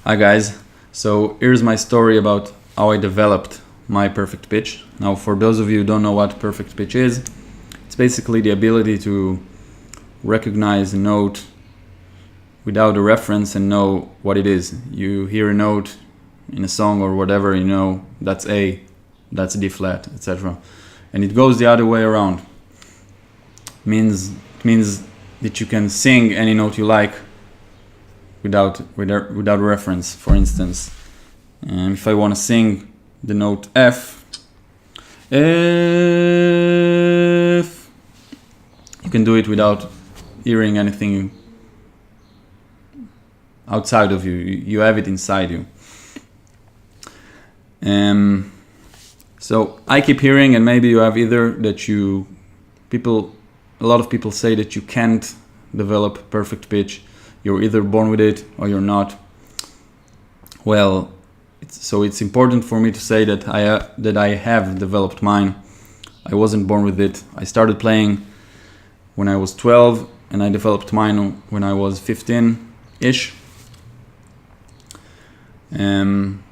Hi guys, so here's my story about how I developed my perfect pitch. Now for those of you who don't know what perfect pitch is, it's basically the ability to recognize a note without a reference and know what it is. You hear a note in a song or whatever, you know that's A, that's D flat, etc. And it goes the other way around. It means that you can sing any note you like without reference. For instance, if I want to sing the note F, you can do it without hearing anything outside of you. You have it inside you. So I keep hearing, and maybe you have either, that a lot of people say that you can't develop perfect pitch. You're either born with it or you're not. Well, it's important for me to say that I have developed mine. I wasn't born with it. I started playing when I was 12, and I developed mine when I was 15-ish. And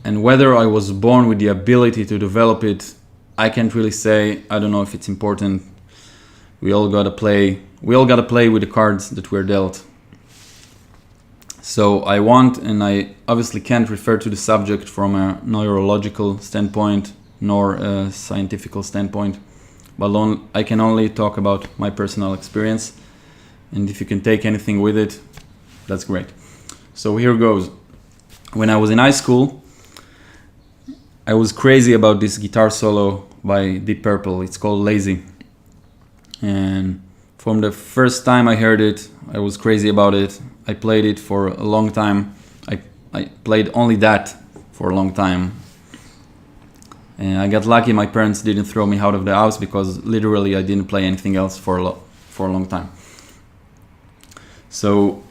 whether I was born with the ability to develop it, I can't really say. I don't know if it's important. We all gotta play with the cards that we're dealt. So I want, and I obviously can't refer to the subject from a neurological standpoint nor a scientific standpoint, but I can only talk about my personal experience, and if you can take anything with it, that's great. So here goes. When I was in high school, I was crazy about this guitar solo by Deep Purple. It's called Lazy. And from the first time I heard it, I was crazy about it. I played it for a long time. I played only that for a long time. And I got lucky my parents didn't throw me out of the house, because literally I didn't play anything else for a long time. So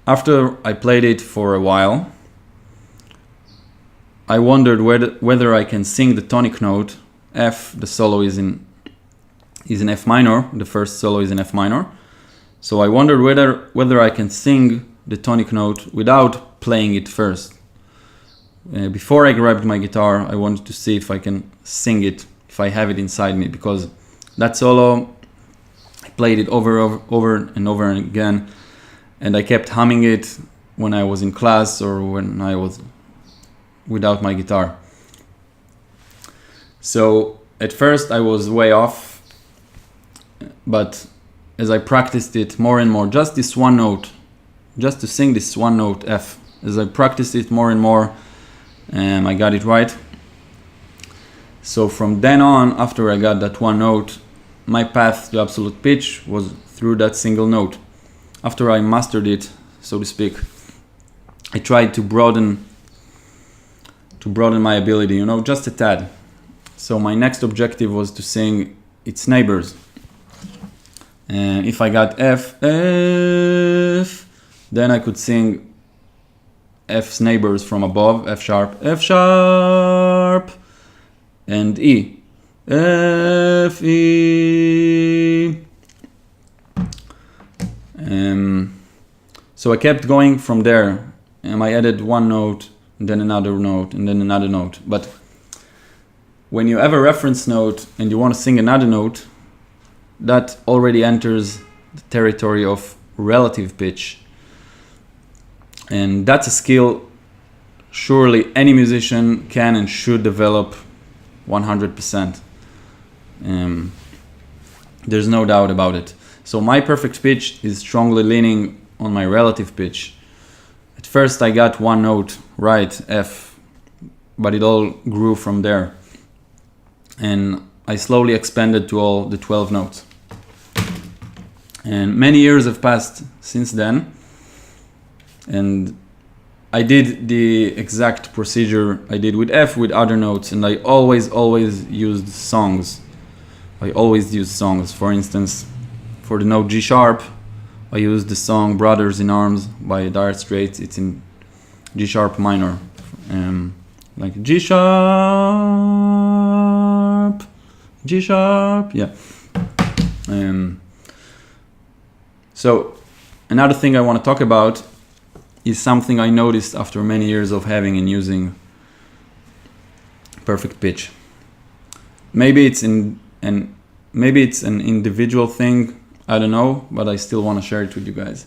after I played it for a while, I wondered whether I can sing the tonic note F. The solo is in F minor. The first solo is in F minor. So I wondered whether I can sing the tonic note without playing it first. Before I grabbed my guitar, I wanted to see if I can sing it, if I have it inside me, because that solo, I played it over and over again, and I kept humming it when I was in class or when I was without my guitar. So at first I was way off, but as I practiced it more and more, just this one note, just to sing this one note F, as I practiced it more and more, I got it right. So from then on, after I got that one note, my path to absolute pitch was through that single note. After I mastered it, so to speak, I tried to broaden my ability, just a tad. So my next objective was to sing its neighbors. And if I got F, then I could sing F's neighbors from above, F sharp, and E, F, E. So I kept going from there, and I added one note, and then another note, and then another note. But when you have a reference note and you want to sing another note, that already enters the territory of relative pitch. And that's a skill surely any musician can and should develop 100%. There's no doubt about it. So my perfect pitch is strongly leaning on my relative pitch. At first I got one note right, F, but it all grew from there. And I slowly expanded to all the 12 notes. And many years have passed since then. And I did the exact procedure I did with F with other notes, and I always used songs. For instance, for the note G sharp, I used the song Brothers in Arms by Dire Straits. It's in G sharp minor. Like G sharp, yeah. So another thing I want to talk about is something I noticed after many years of having and using perfect pitch. Maybe it's an individual thing, I don't know, but I still want to share it with you guys.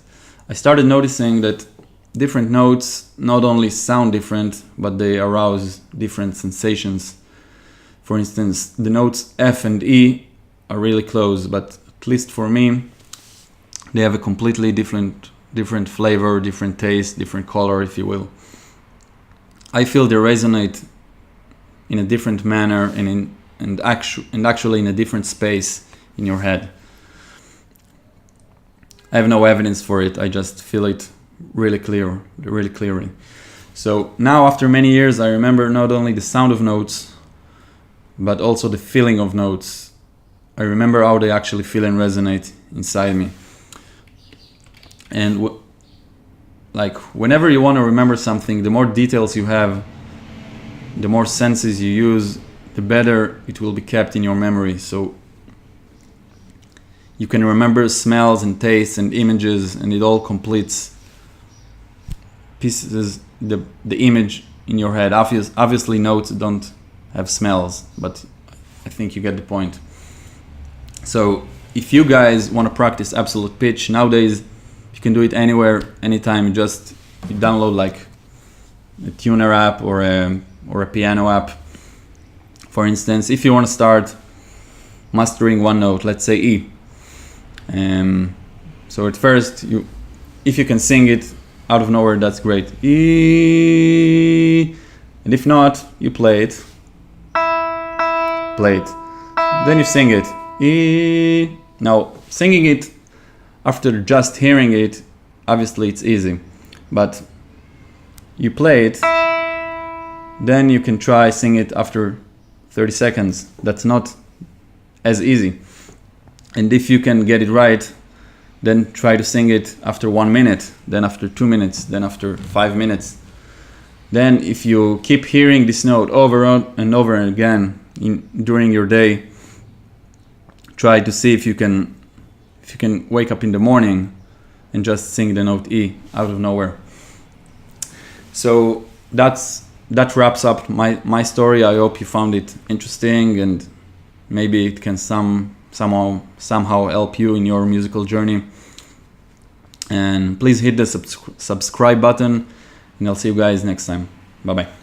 I started noticing that different notes not only sound different, but they arouse different sensations. For instance, the notes F and E are really close, but at least for me, they have a completely different flavor, different taste, different color, if you will. I feel they resonate in a different manner and actually in a different space in your head. I have no evidence for it, I just feel it really clearly. So now, after many years, I remember not only the sound of notes, but also the feeling of notes. I remember how they actually feel and resonate inside me. And whenever you want to remember something, the more details you have, the more senses you use, the better it will be kept in your memory. So you can remember smells and tastes and images, and it all completes pieces, the image in your head. Obviously notes don't have smells, but I think you get the point. So if you guys want to practice absolute pitch, nowadays you can do it anywhere, anytime. You download like a tuner app or a piano app. For instance, if you want to start mastering one note, let's say E. So at first, if you can sing it out of nowhere, that's great. E. And if not, you play it. Then you sing it. E. Now, singing it after just hearing it, obviously it's easy. But you play it, then you can try sing it after 30 seconds. That's not as easy. And if you can get it right, then try to sing it after 1 minute, then after 2 minutes, then after 5 minutes. Then if you keep hearing this note over and over again during your day, try to see if you can wake up in the morning and just sing the note E out of nowhere. So that wraps up my story. I hope you found it interesting, and maybe it can somehow help you in your musical journey. And please hit the subscribe button, and I'll see you guys next time. Bye bye.